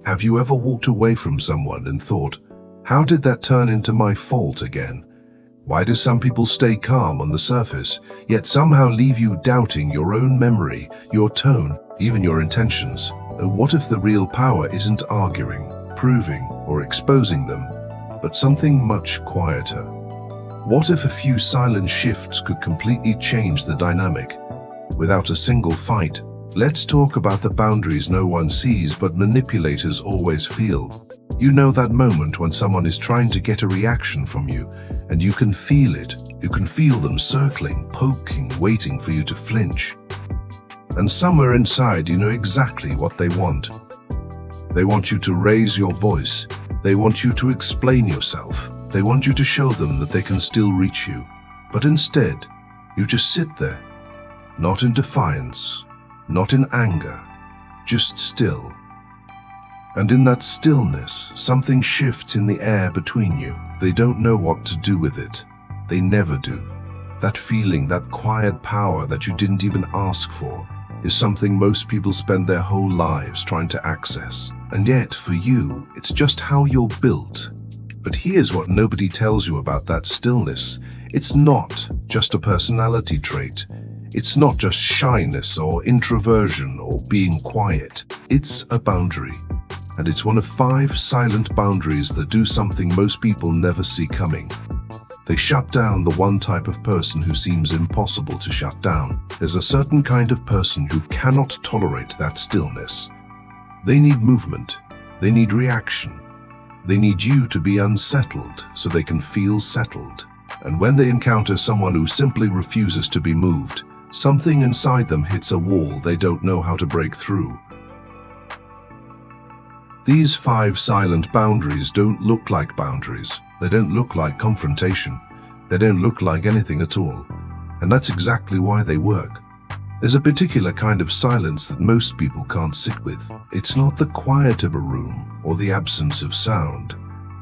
Have you ever walked away from someone and thought, how did that turn into my fault again? Why do some people stay calm on the surface, yet somehow leave you doubting your own memory, your tone, even your intentions? What if the real power isn't arguing, proving, or exposing them, but something much quieter? What if a few silent shifts could completely change the dynamic? Without a single fight, let's talk about the boundaries no one sees but manipulators always feel. You know that moment when someone is trying to get a reaction from you, and you can feel it. You can feel them circling, poking, waiting for you to flinch. And somewhere inside, you know exactly what they want. They want you to raise your voice. They want you to explain yourself. They want you to show them that they can still reach you. But instead, you just sit there, not in defiance, not in anger, just still. And in that stillness, something shifts in the air between you. They don't know what to do with it. They never do. That feeling, that quiet power that you didn't even ask for, is something most people spend their whole lives trying to access. And yet, for you, it's just how you're built. But here's what nobody tells you about that stillness. It's not just a personality trait. It's not just shyness or introversion or being quiet. It's a boundary. And it's one of 5 silent boundaries that do something most people never see coming. They shut down the one type of person who seems impossible to shut down. There's a certain kind of person who cannot tolerate that stillness. They need movement. They need reaction. They need you to be unsettled so they can feel settled. And when they encounter someone who simply refuses to be moved, something inside them hits a wall they don't know how to break through. These 5 silent boundaries don't look like boundaries. They don't look like confrontation. They don't look like anything at all. And that's exactly why they work. There's a particular kind of silence that most people can't sit with. It's not the quiet of a room or the absence of sound.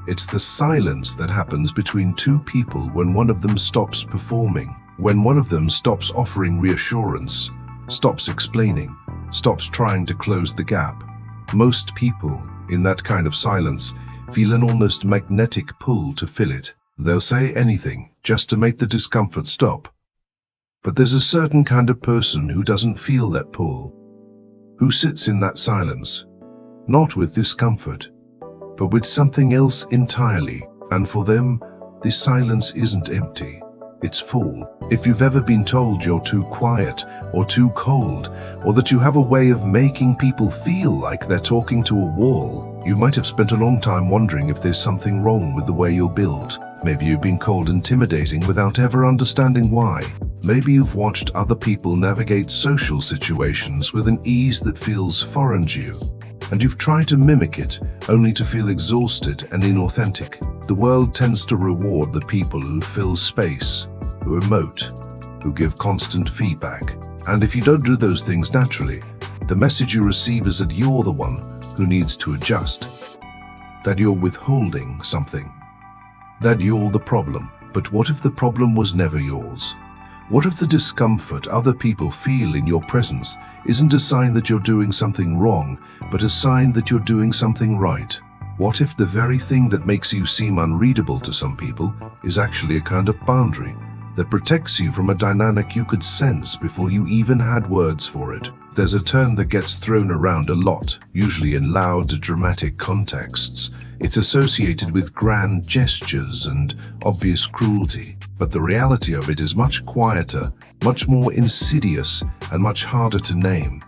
It's the silence that happens between 2 people when one of them stops performing, when one of them stops offering reassurance, stops explaining, stops trying to close the gap. Most people, in that kind of silence, feel an almost magnetic pull to fill it. They'll say anything just to make the discomfort stop. But there's a certain kind of person who doesn't feel that pull, who sits in that silence, not with discomfort, but with something else entirely. And for them, this silence isn't empty. It's full. If you've ever been told you're too quiet or too cold, or that you have a way of making people feel like they're talking to a wall, you might have spent a long time wondering if there's something wrong with the way you're built. Maybe you've been called intimidating without ever understanding why. Maybe you've watched other people navigate social situations with an ease that feels foreign to you, and you've tried to mimic it only to feel exhausted and inauthentic. The world tends to reward the people who fill space, who emote, who give constant feedback. And if you don't do those things naturally, the message you receive is that you're the one who needs to adjust, that you're withholding something, that you're the problem. But what if the problem was never yours? What if the discomfort other people feel in your presence isn't a sign that you're doing something wrong, but a sign that you're doing something right? What if the very thing that makes you seem unreadable to some people is actually a kind of boundary that protects you from a dynamic you could sense before you even had words for it? There's a term that gets thrown around a lot, usually in loud, dramatic contexts. It's associated with grand gestures and obvious cruelty. But the reality of it is much quieter, much more insidious, and much harder to name.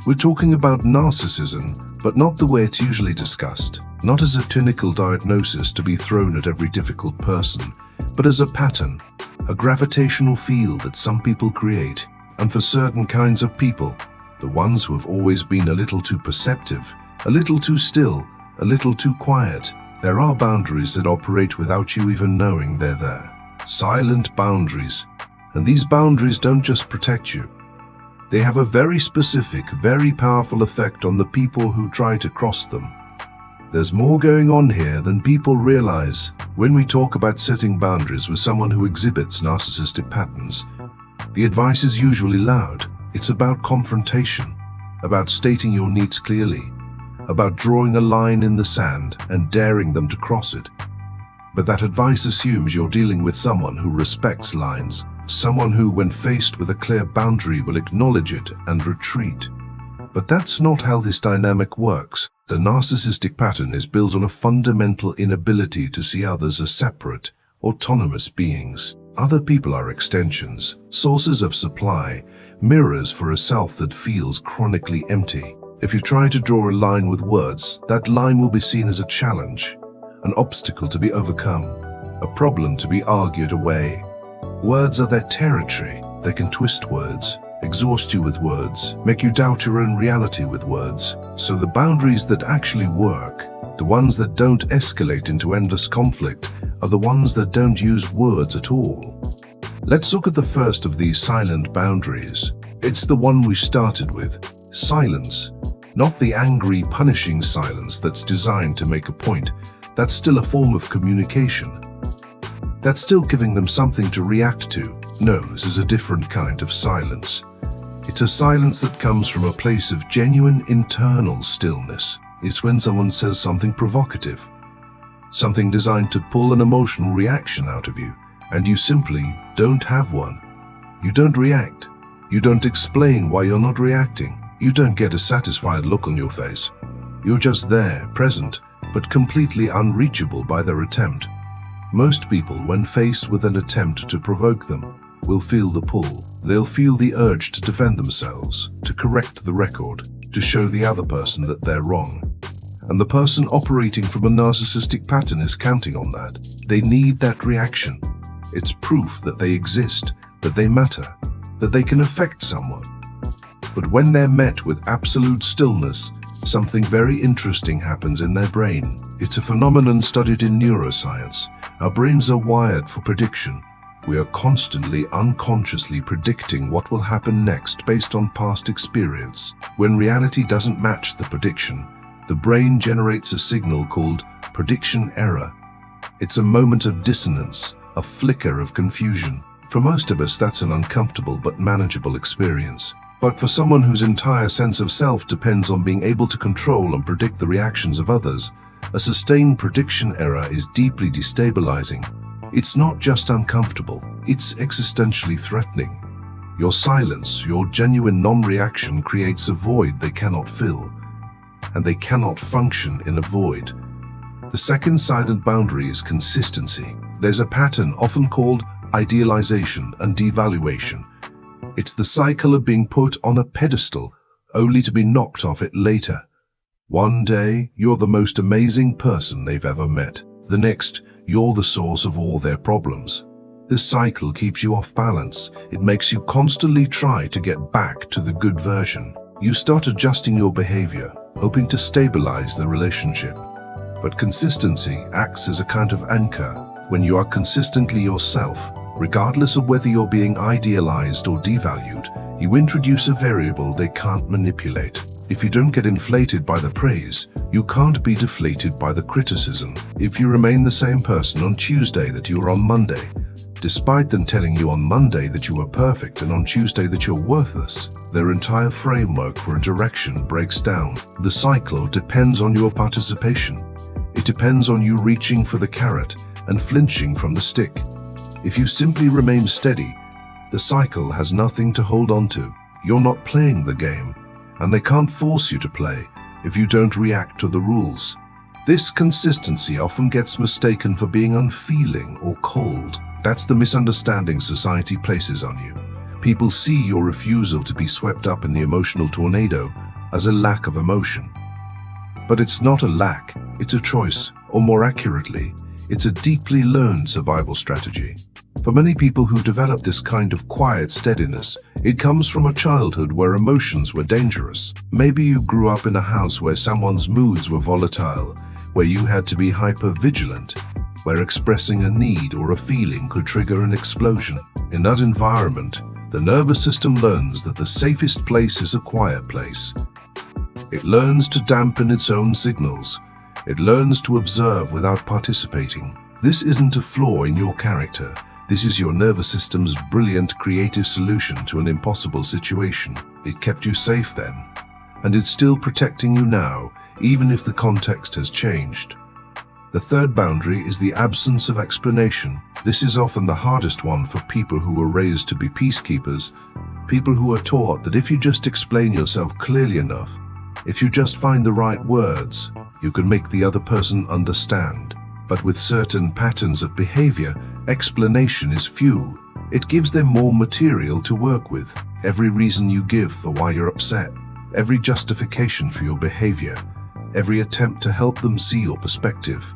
We're talking about narcissism, but not the way it's usually discussed. Not as a clinical diagnosis to be thrown at every difficult person, but as a pattern, a gravitational field that some people create. And for certain kinds of people, the ones who have always been a little too perceptive, a little too still, a little too quiet, there are boundaries that operate without you even knowing they're there. Silent boundaries. And these boundaries don't just protect you. They have a very specific, very powerful effect on the people who try to cross them. There's more going on here than people realize. When we talk about setting boundaries with someone who exhibits narcissistic patterns, the advice is usually loud. It's about confrontation, about stating your needs clearly, about drawing a line in the sand and daring them to cross it. But that advice assumes you're dealing with someone who respects lines, someone who, when faced with a clear boundary, will acknowledge it and retreat. But that's not how this dynamic works. The narcissistic pattern is built on a fundamental inability to see others as separate, autonomous beings. Other people are extensions, sources of supply, mirrors for a self that feels chronically empty. If you try to draw a line with words, that line will be seen as a challenge, an obstacle to be overcome, a problem to be argued away. Words are their territory. They can twist words, exhaust you with words, make you doubt your own reality with words. So the boundaries that actually work, the ones that don't escalate into endless conflict, are the ones that don't use words at all. Let's look at the first of these silent boundaries. It's the one we started with, silence. Not the angry, punishing silence that's designed to make a point. That's still a form of communication. That's still giving them something to react to. No, this is a different kind of silence. It's a silence that comes from a place of genuine internal stillness. It's when someone says something provocative, something designed to pull an emotional reaction out of you, and you simply don't have one. You don't react. You don't explain why you're not reacting. You don't get a satisfied look on your face. You're just there, present, but completely unreachable by their attempt. Most people, when faced with an attempt to provoke them, will feel the pull. They'll feel the urge to defend themselves, to correct the record, to show the other person that they're wrong. And the person operating from a narcissistic pattern is counting on that. They need that reaction. It's proof that they exist, that they matter, that they can affect someone. But when they're met with absolute stillness, something very interesting happens in their brain. It's a phenomenon studied in neuroscience. Our brains are wired for prediction. We are constantly, unconsciously predicting what will happen next based on past experience. When reality doesn't match the prediction, the brain generates a signal called prediction error. It's a moment of dissonance, a flicker of confusion. For most of us, that's an uncomfortable but manageable experience. But for someone whose entire sense of self depends on being able to control and predict the reactions of others, a sustained prediction error is deeply destabilizing. It's not just uncomfortable, it's existentially threatening. Your silence, your genuine non-reaction creates a void they cannot fill, and they cannot function in a void. The second silent boundary is consistency. There's a pattern often called idealization and devaluation. It's the cycle of being put on a pedestal, only to be knocked off it later. One day, you're the most amazing person they've ever met. The next, you're the source of all their problems. This cycle keeps you off balance. It makes you constantly try to get back to the good version. You start adjusting your behavior, hoping to stabilize the relationship. But consistency acts as a kind of anchor. When you are consistently yourself, regardless of whether you're being idealized or devalued, you introduce a variable they can't manipulate. If you don't get inflated by the praise, you can't be deflated by the criticism. If you remain the same person on Tuesday that you were on Monday, despite them telling you on Monday that you were perfect and on Tuesday that you're worthless, their entire framework for a direction breaks down. The cycle depends on your participation. It depends on you reaching for the carrot and flinching from the stick. If you simply remain steady, the cycle has nothing to hold on to. You're not playing the game, and they can't force you to play if you don't react to the rules. This consistency often gets mistaken for being unfeeling or cold. That's the misunderstanding society places on you. People see your refusal to be swept up in the emotional tornado as a lack of emotion. But it's not a lack, it's a choice, or more accurately, it's a deeply learned survival strategy. For many people who develop this kind of quiet steadiness, it comes from a childhood where emotions were dangerous. Maybe you grew up in a house where someone's moods were volatile, where you had to be hyper-vigilant, where expressing a need or a feeling could trigger an explosion. In that environment, the nervous system learns that the safest place is a quiet place. It learns to dampen its own signals. It learns to observe without participating. This isn't a flaw in your character. This is your nervous system's brilliant creative solution to an impossible situation. It kept you safe then, and it's still protecting you now. even if the context has changed. The third boundary is the absence of explanation. This is often the hardest one for people who were raised to be peacekeepers, people who are taught that if you just explain yourself clearly enough, if you just find the right words, you can make the other person understand. But with certain patterns of behavior, explanation is few. It gives them more material to work with. Every reason you give for why you're upset, every justification for your behavior, every attempt to help them see your perspective,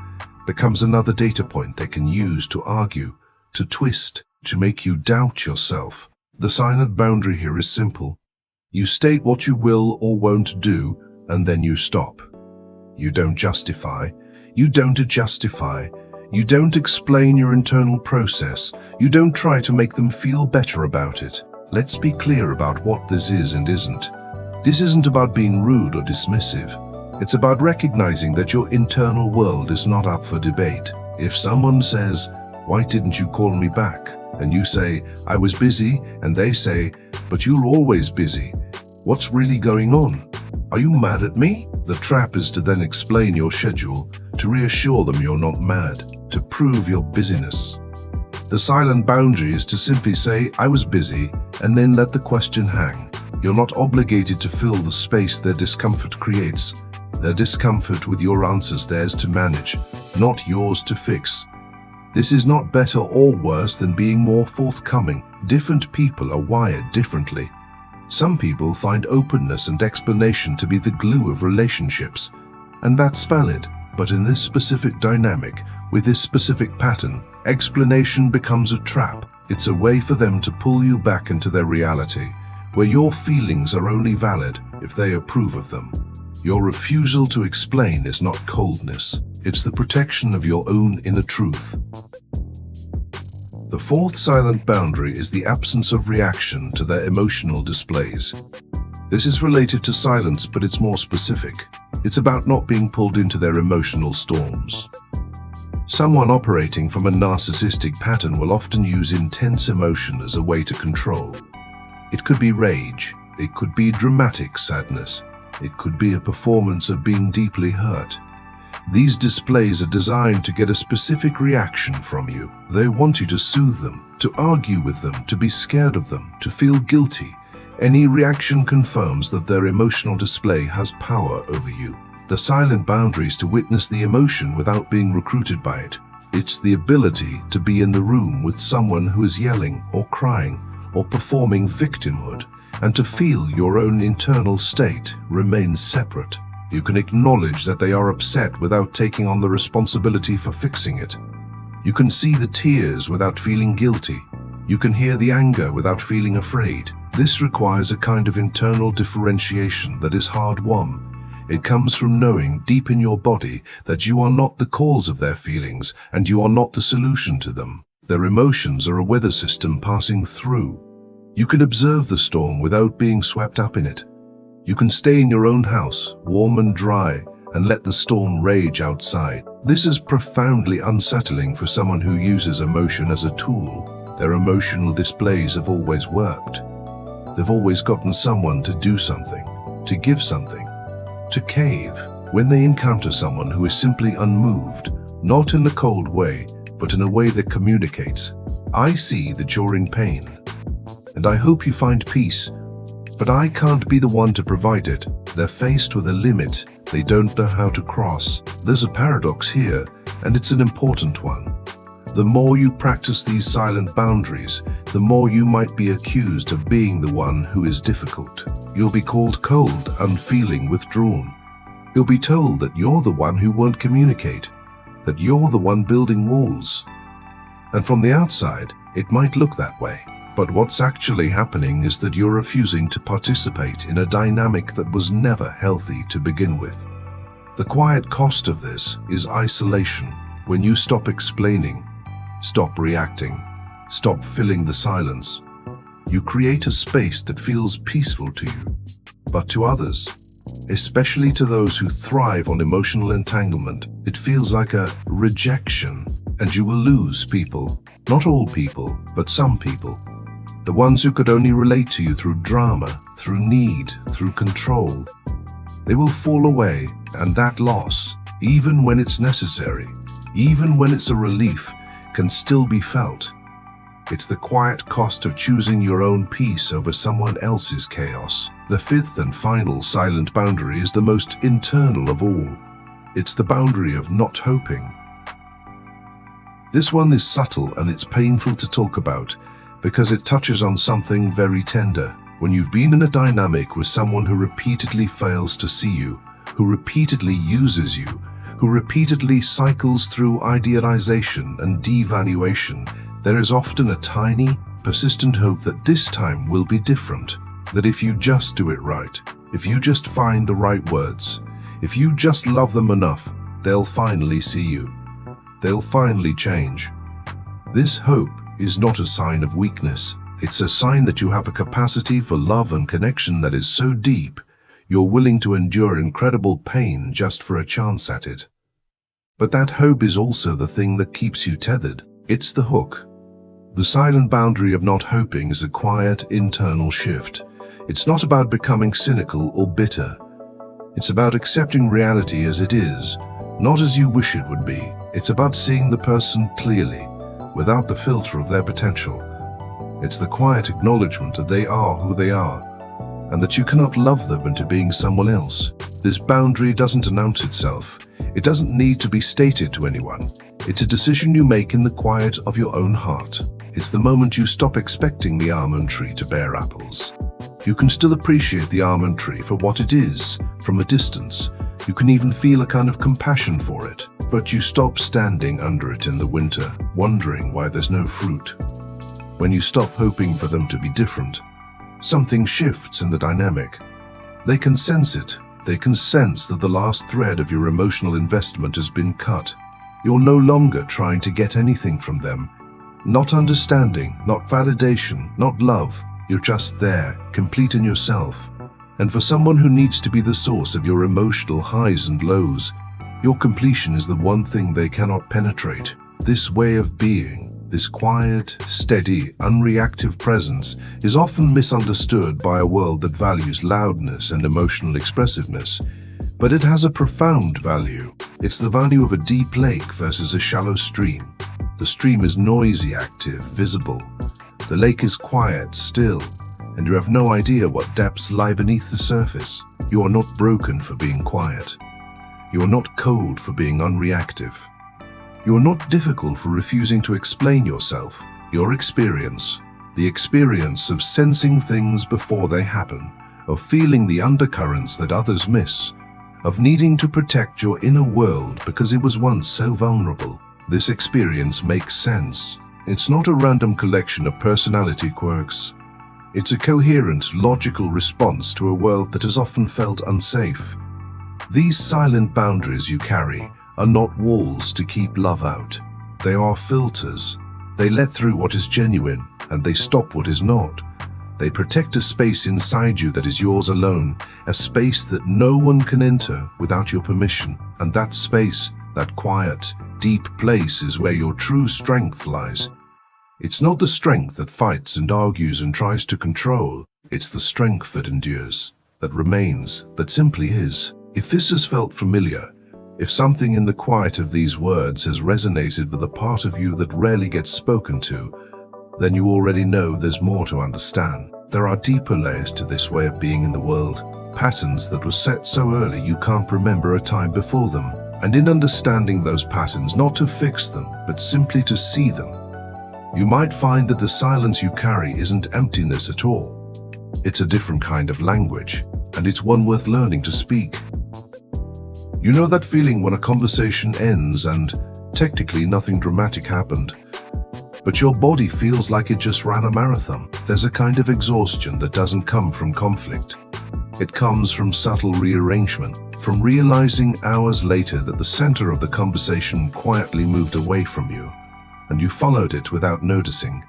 becomes another data point they can use to argue, to twist, to make you doubt yourself. The silent boundary here is simple. You state what you will or won't do, and then you stop. You don't justify. You don't justify. You don't explain your internal process. You don't try to make them feel better about it. Let's be clear about what this is and isn't. This isn't about being rude or dismissive. It's about recognizing that your internal world is not up for debate. If someone says, "Why didn't you call me back?" and you say, "I was busy," and they say, "But you're always busy. What's really going on? Are you mad at me?" The trap is to then explain your schedule, to reassure them you're not mad, to prove your busyness. The silent boundary is to simply say, "I was busy," and then let the question hang. You're not obligated to fill the space their discomfort creates. Their discomfort with your answers theirs to manage, not yours to fix. This is not better or worse than being more forthcoming. Different people are wired differently. Some people find openness and explanation to be the glue of relationships, and that's valid. But in this specific dynamic, with this specific pattern, explanation becomes a trap. It's a way for them to pull you back into their reality, where your feelings are only valid if they approve of them. Your refusal to explain is not coldness. It's the protection of your own inner truth. The fourth silent boundary is the absence of reaction to their emotional displays. This is related to silence, but it's more specific. It's about not being pulled into their emotional storms. Someone operating from a narcissistic pattern will often use intense emotion as a way to control. It could be rage, it could be dramatic sadness, it could be a performance of being deeply hurt. These displays are designed to get a specific reaction from you. They want you to soothe them, to argue with them, to be scared of them, to feel guilty. Any reaction confirms that their emotional display has power over you. The silent boundary is to witness the emotion without being recruited by it. It's the ability to be in the room with someone who is yelling or crying or performing victimhood, and to feel your own internal state remains separate. You can acknowledge that they are upset without taking on the responsibility for fixing it. You can see the tears without feeling guilty. You can hear the anger without feeling afraid. This requires a kind of internal differentiation that is hard-won. It comes from knowing deep in your body that you are not the cause of their feelings and you are not the solution to them. Their emotions are a weather system passing through. You can observe the storm without being swept up in it. You can stay in your own house, warm and dry, and let the storm rage outside. This is profoundly unsettling for someone who uses emotion as a tool. Their emotional displays have always worked. They've always gotten someone to do something, to give something, to cave. When they encounter someone who is simply unmoved, not in a cold way, but in a way that communicates, "I see that you're in pain, and I hope you find peace, but I can't be the one to provide it." They're faced with a limit they don't know how to cross. There's a paradox here, and it's an important one. The more you practice these silent boundaries, the more you might be accused of being the one who is difficult. You'll be called cold, unfeeling, withdrawn. You'll be told that you're the one who won't communicate, that you're the one building walls. And from the outside, it might look that way. But what's actually happening is that you're refusing to participate in a dynamic that was never healthy to begin with. The quiet cost of this is isolation. When you stop explaining, stop reacting, stop filling the silence, you create a space that feels peaceful to you. But to others, especially to those who thrive on emotional entanglement, it feels like a rejection, and you will lose people. Not all people, but some people. The ones who could only relate to you through drama, through need, through control. They will fall away, And that loss, even when it's necessary, even when it's a relief, can still be felt. It's the quiet cost of choosing your own peace over someone else's chaos. The fifth and final silent boundary is the most internal of all. It's the boundary of not hoping. This one is subtle and it's painful to talk about because it touches on something very tender. When you've been in a dynamic with someone who repeatedly fails to see you, who repeatedly uses you, who repeatedly cycles through idealization and devaluation, there is often a tiny, persistent hope that this time will be different. That if you just do it right, if you just find the right words, if you just love them enough, they'll finally see you. They'll finally change. This hope is not a sign of weakness. It's a sign that you have a capacity for love and connection that is so deep, you're willing to endure incredible pain just for a chance at it. But that hope is also the thing that keeps you tethered. It's the hook. The silent boundary of not hoping is a quiet internal shift. It's not about becoming cynical or bitter. It's about accepting reality as it is, not as you wish it would be. It's about seeing the person clearly, without the filter of their potential. It's the quiet acknowledgement that they are who they are, and that you cannot love them into being someone else. This boundary doesn't announce itself. It doesn't need to be stated to anyone. It's a decision you make in the quiet of your own heart. It's the moment you stop expecting the almond tree to bear apples. You can still appreciate the almond tree for what it is, from a distance. You can even feel a kind of compassion for it. But you stop standing under it in the winter, wondering why there's no fruit. When you stop hoping for them to be different, something shifts in the dynamic. They can sense it. They can sense that the last thread of your emotional investment has been cut. You're no longer trying to get anything from them. Not understanding, not validation, not love. You're just there, complete in yourself. And for someone who needs to be the source of your emotional highs and lows, your completion is the one thing they cannot penetrate. This way of being, this quiet, steady, unreactive presence is often misunderstood by a world that values loudness and emotional expressiveness. But it has a profound value. It's the value of a deep lake versus a shallow stream. The stream is noisy, active, visible. The lake is quiet, still, and you have no idea what depths lie beneath the surface. You are not broken for being quiet. You are not cold for being unreactive. You are not difficult for refusing to explain yourself. Your experience, the experience of sensing things before they happen, of feeling the undercurrents that others miss, of needing to protect your inner world because it was once so vulnerable. This experience makes sense. It's not a random collection of personality quirks. It's a coherent, logical response to a world that has often felt unsafe. These silent boundaries you carry are not walls to keep love out. They are filters. They let through what is genuine, and they stop what is not. They protect a space inside you that is yours alone, a space that no one can enter without your permission. And that space, that quiet, deep place is where your true strength lies. It's not the strength that fights and argues and tries to control. It's the strength that endures, that remains, that simply is. If this has felt familiar, if something in the quiet of these words has resonated with a part of you that rarely gets spoken to, then you already know there's more to understand. There are deeper layers to this way of being in the world, patterns that were set so early you can't remember a time before them. And in understanding those patterns, not to fix them, but simply to see them, you might find that the silence you carry isn't emptiness at all. It's a different kind of language, and it's one worth learning to speak. You know that feeling when a conversation ends and technically nothing dramatic happened, but your body feels like it just ran a marathon. There's a kind of exhaustion that doesn't come from conflict. It comes from subtle rearrangement, from realizing hours later that the center of the conversation quietly moved away from you, and you followed it without noticing.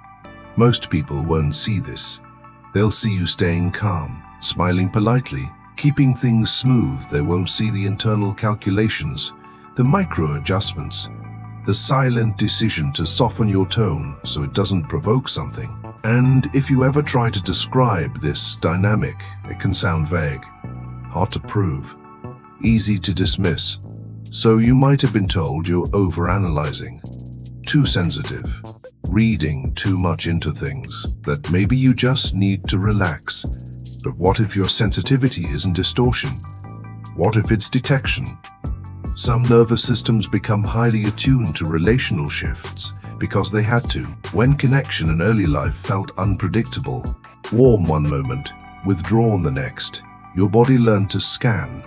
Most people won't see this. They'll see you staying calm, smiling politely, keeping things smooth. They won't see the internal calculations, the micro adjustments, the silent decision to soften your tone so it doesn't provoke something. And if you ever try to describe this dynamic, it can sound vague, hard to prove. easy to dismiss. So you might have been told you're overanalyzing, too sensitive, reading too much into things, that maybe you just need to relax. But what if your sensitivity isn't distortion? What if it's detection? Some nervous systems become highly attuned to relational shifts because they had to, when connection in early life felt unpredictable. Warm one moment, withdrawn the next. Your body learned to scan.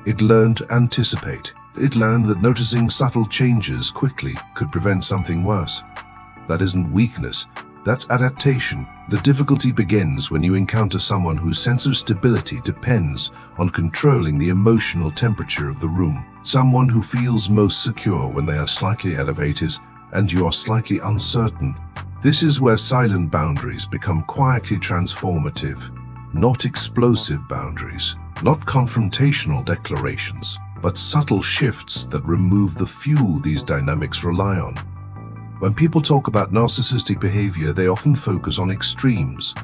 It learned to anticipate. It learned that noticing subtle changes quickly could prevent something worse. That isn't weakness, that's adaptation. The difficulty begins when you encounter someone whose sense of stability depends on controlling the emotional temperature of the room. Someone who feels most secure when they are slightly elevated and you are slightly uncertain. This is where silent boundaries become quietly transformative, not explosive boundaries, not confrontational declarations, but subtle shifts that remove the fuel these dynamics rely on. When people talk about narcissistic behavior, they often focus on extremes.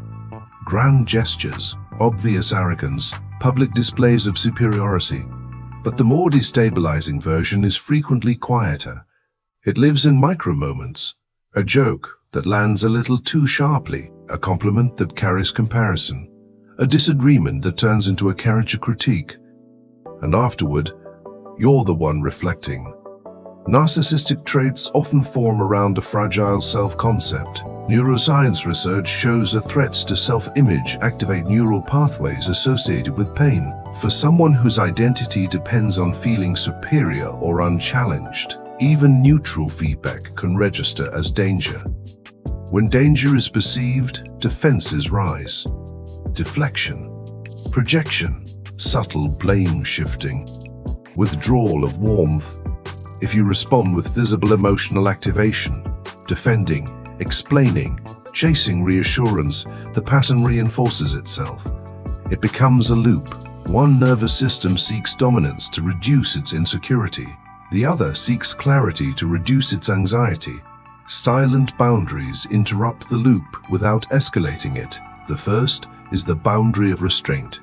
Grand gestures, obvious arrogance, public displays of superiority. But the more destabilizing version is frequently quieter. It lives in micro-moments. A joke that lands a little too sharply, a compliment that carries comparison, a disagreement that turns into a character critique. And afterward, you're the one reflecting. Narcissistic traits often form around a fragile self-concept. Neuroscience research shows that threats to self-image activate neural pathways associated with pain. For someone whose identity depends on feeling superior or unchallenged, even neutral feedback can register as danger. When danger is perceived, defenses rise. Deflection, projection, subtle blame shifting, withdrawal of warmth. If you respond with visible emotional activation, defending, explaining, chasing reassurance, the pattern reinforces itself. It becomes a loop. One nervous system seeks dominance to reduce its insecurity. The other seeks clarity to reduce its anxiety. Silent boundaries interrupt the loop without escalating it. The first is the boundary of restraint.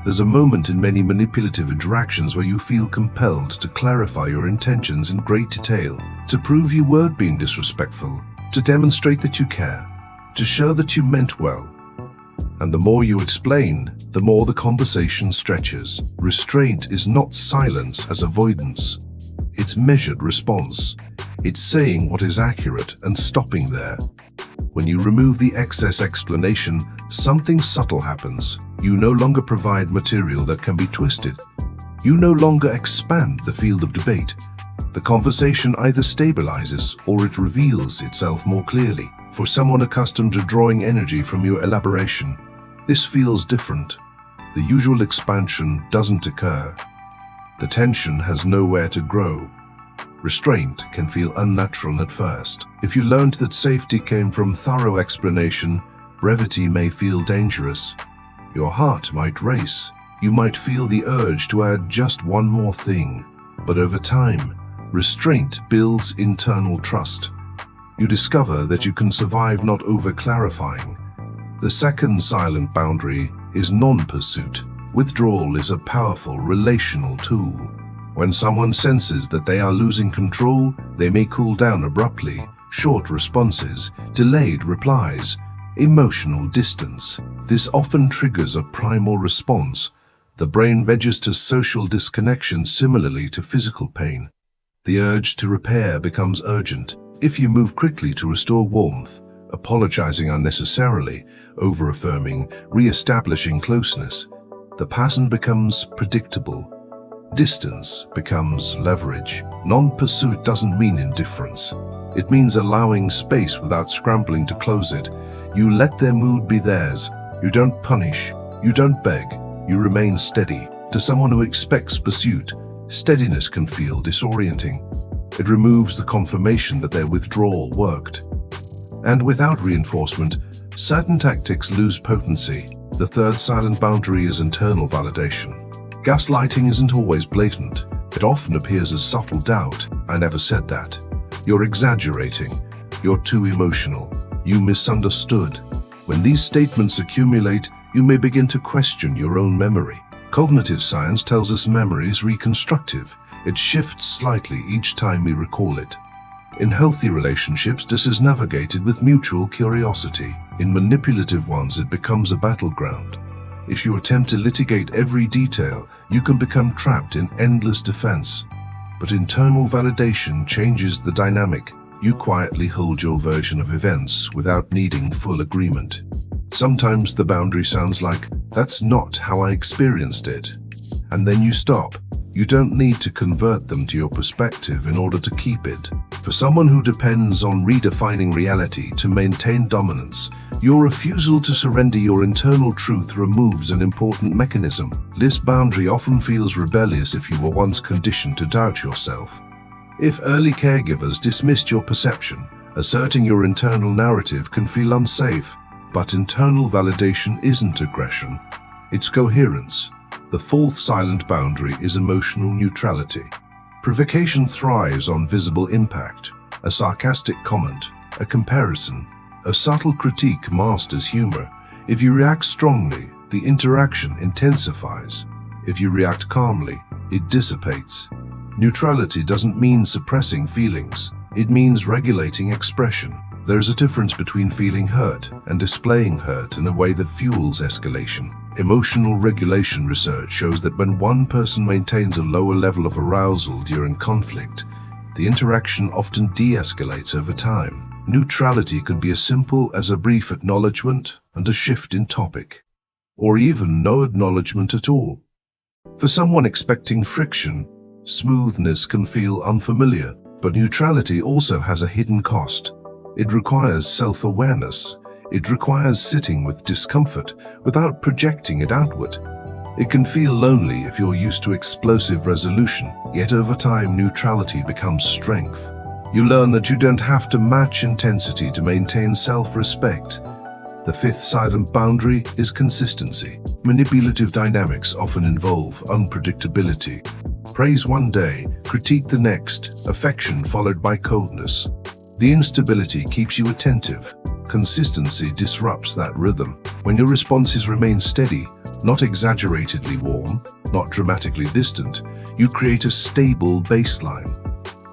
There's a moment in many manipulative interactions where you feel compelled to clarify your intentions in great detail, to prove you weren't being disrespectful, to demonstrate that you care, to show that you meant well. And the more you explain, the more the conversation stretches. Restraint is not silence as avoidance. It's measured response. It's saying what is accurate and stopping there. When you remove the excess explanation, something subtle happens. You no longer provide material that can be twisted. You no longer expand the field of debate. The conversation either stabilizes or it reveals itself more clearly. For someone accustomed to drawing energy from your elaboration, this feels different. The usual expansion doesn't occur. The tension has nowhere to grow. Restraint can feel unnatural at first. If you learned that safety came from thorough explanation, brevity may feel dangerous. Your heart might race. You might feel the urge to add just one more thing. But over time, restraint builds internal trust. You discover that you can survive not over-clarifying. The second silent boundary is non-pursuit. Withdrawal is a powerful relational tool. When someone senses that they are losing control, they may cool down abruptly. Short responses, delayed replies, emotional distance. This often triggers a primal response. The brain registers social disconnection similarly to physical pain. The urge to repair becomes urgent. If you move quickly to restore warmth, apologizing unnecessarily, over-affirming, re-establishing closeness, the pattern becomes predictable. Distance becomes leverage. Non-pursuit doesn't mean indifference. It means allowing space without scrambling to close it. You let their mood be theirs. You don't punish. You don't beg. You remain steady. To someone who expects pursuit, steadiness can feel disorienting. It removes the confirmation that their withdrawal worked. And without reinforcement, certain tactics lose potency. The third silent boundary is internal validation. Gaslighting isn't always blatant. It often appears as subtle doubt. I never said that. You're exaggerating. You're too emotional. You misunderstood. When these statements accumulate, you may begin to question your own memory. Cognitive science tells us memory is reconstructive. It shifts slightly each time we recall it. In healthy relationships, this is navigated with mutual curiosity. In manipulative ones, it becomes a battleground. If you attempt to litigate every detail, you can become trapped in endless defense. But internal validation changes the dynamic. You quietly hold your version of events without needing full agreement. Sometimes the boundary sounds like, "That's not how I experienced it." And then you stop. You don't need to convert them to your perspective in order to keep it. For someone who depends on redefining reality to maintain dominance, your refusal to surrender your internal truth removes an important mechanism. This boundary often feels rebellious if you were once conditioned to doubt yourself. If early caregivers dismissed your perception, asserting your internal narrative can feel unsafe. But internal validation isn't aggression, it's coherence. The fourth silent boundary is emotional neutrality. Provocation thrives on visible impact. A sarcastic comment, a comparison, a subtle critique masters humor. If you react strongly, the interaction intensifies. If you react calmly, it dissipates. Neutrality doesn't mean suppressing feelings. It means regulating expression. There is a difference between feeling hurt and displaying hurt in a way that fuels escalation. Emotional regulation research shows that when one person maintains a lower level of arousal during conflict, the interaction often de-escalates over time. Neutrality could be as simple as a brief acknowledgement and a shift in topic, or even no acknowledgement at all. For someone expecting friction, smoothness can feel unfamiliar, but neutrality also has a hidden cost. It requires self-awareness. It requires sitting with discomfort without projecting it outward. It can feel lonely if you're used to explosive resolution, yet over time neutrality becomes strength. You learn that you don't have to match intensity to maintain self-respect. The fifth silent boundary is consistency. Manipulative dynamics often involve unpredictability. Praise one day, critique the next, affection followed by coldness. The instability keeps you attentive. Consistency disrupts that rhythm. When your responses remain steady, not exaggeratedly warm, not dramatically distant, you create a stable baseline.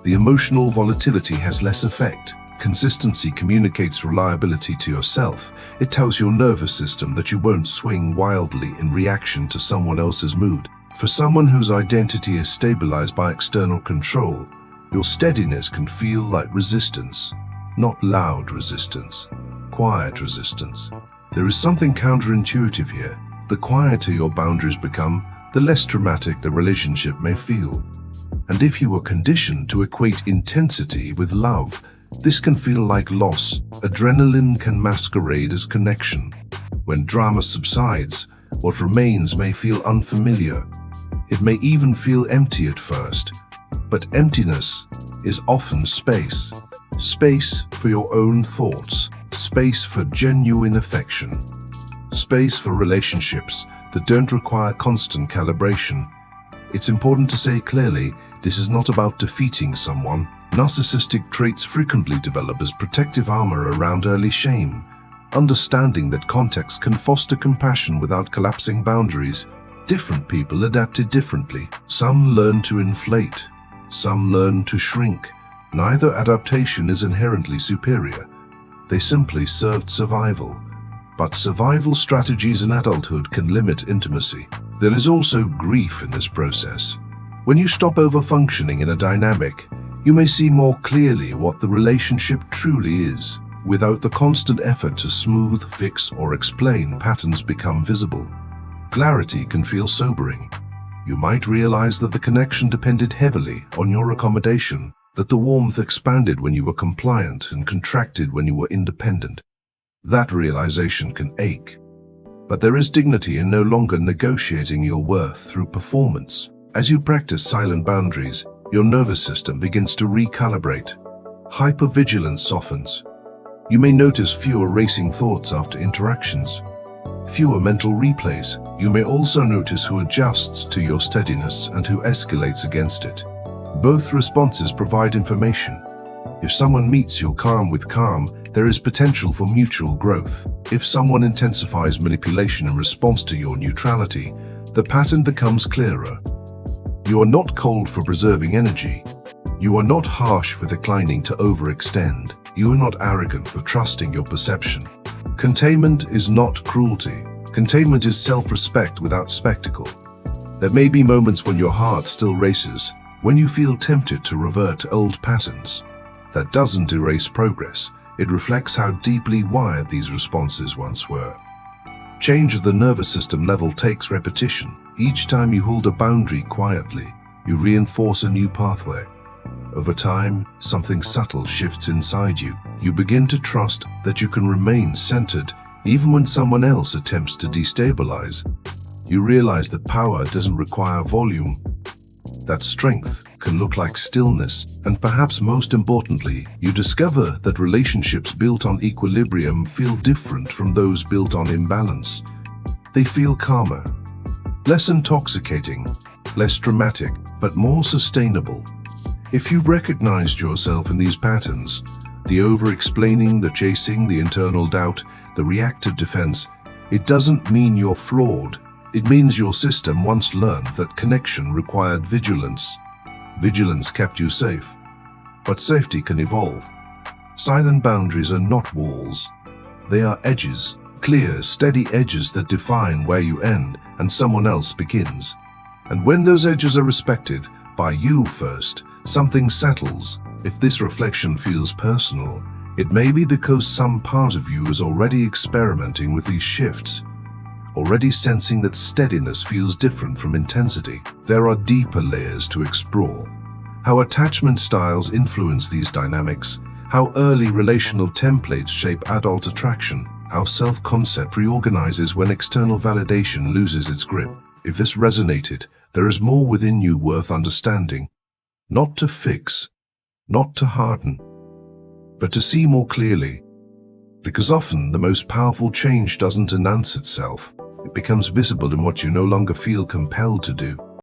The emotional volatility has less effect. Consistency communicates reliability to yourself. It tells your nervous system that you won't swing wildly in reaction to someone else's mood. For someone whose identity is stabilized by external control, your steadiness can feel like resistance, not loud resistance, quiet resistance. There is something counterintuitive here. The quieter your boundaries become, the less dramatic the relationship may feel. And if you were conditioned to equate intensity with love, this can feel like loss. Adrenaline can masquerade as connection. When drama subsides, what remains may feel unfamiliar. It may even feel empty at first. But emptiness is often space. Space for your own thoughts. Space for genuine affection. Space for relationships that don't require constant calibration. It's important to say clearly, this is not about defeating someone. Narcissistic traits frequently develop as protective armor around early shame. Understanding that context can foster compassion without collapsing boundaries. Different people adapted differently. Some learn to inflate. Some learn to shrink. Neither adaptation is inherently superior. They simply served survival. But survival strategies in adulthood can limit intimacy. There is also grief in this process. When you stop over-functioning in a dynamic, you may see more clearly what the relationship truly is. Without the constant effort to smooth, fix, or explain, patterns become visible. Clarity can feel sobering. You might realize that the connection depended heavily on your accommodation, that the warmth expanded when you were compliant and contracted when you were independent. That realization can ache. But there is dignity in no longer negotiating your worth through performance. As you practice silent boundaries, your nervous system begins to recalibrate. Hypervigilance softens. You may notice fewer racing thoughts after interactions, fewer mental replays. You may also notice who adjusts to your steadiness and who escalates against it. Both responses provide information. If someone meets your calm with calm, there is potential for mutual growth. If someone intensifies manipulation in response to your neutrality, the pattern becomes clearer. You are not cold for preserving energy. You are not harsh for declining to overextend. You are not arrogant for trusting your perception. Containment is not cruelty. Containment is self-respect without spectacle. There may be moments when your heart still races, when you feel tempted to revert to old patterns. That doesn't erase progress. It reflects how deeply wired these responses once were. Change at the nervous system level takes repetition. Each time you hold a boundary quietly, you reinforce a new pathway. Over time, something subtle shifts inside you. You begin to trust that you can remain centered even when someone else attempts to destabilize. You realize that power doesn't require volume, that strength can look like stillness, and perhaps most importantly, you discover that relationships built on equilibrium feel different from those built on imbalance. They feel calmer, less intoxicating, less dramatic, but more sustainable. If you've recognized yourself in these patterns, the over-explaining, the chasing, the internal doubt, the reactive defense, it doesn't mean you're flawed. It means your system once learned that connection required vigilance. Vigilance kept you safe. But safety can evolve. Silent boundaries are not walls. They are edges, clear, steady edges that define where you end and someone else begins. And when those edges are respected by you first, something settles. If this reflection feels personal, it may be because some part of you is already experimenting with these shifts, already sensing that steadiness feels different from intensity. There are deeper layers to explore. How attachment styles influence these dynamics, how early relational templates shape adult attraction, how self-concept reorganizes when external validation loses its grip. If this resonated, there is more within you worth understanding. Not to fix, not to harden, but to see more clearly. Because often the most powerful change doesn't announce itself. It becomes visible in what you no longer feel compelled to do.